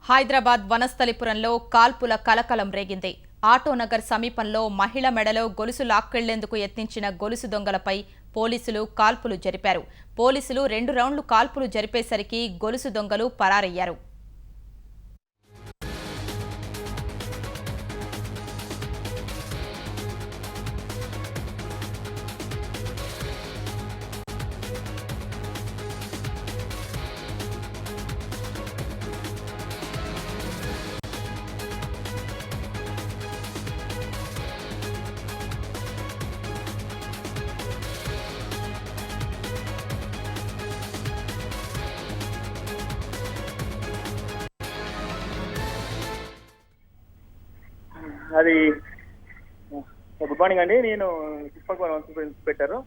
హైదరాబాద్ వనస్థలిపురంలో కాల్పుల కలకలం రేగింది. ఆటోనగర్ సమీపంలో మహిళ మెడలో గొలుసు లాక్కెళ్లేందుకు యత్నించిన గొలుసు దొంగలపై పోలీసులు కాల్పులు జరిపారు. పోలీసులు 2 రౌండ్లు కాల్పులు జరిపేసరికి గొలుసు దొంగలు పరారయ్యారు. అది గుడ్ మార్నింగ్ అండి. నేను పెట్టారు.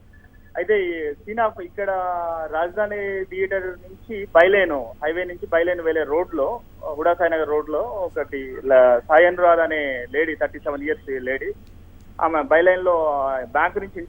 అయితే ఈ సీన్ ఆఫ్ ఇక్కడ రాజధాని థియేటర్ నుంచి బైలేను హైవే నుంచి బైలేను వెళ్ళే రోడ్ లో హుడా సాయినగర్ రోడ్ లో ఒకటి సాయి అనురాధ్ అనే లేడీ 37 years లేడీ, ఆమె బైలైన్ లో బ్యాంక్ నుంచి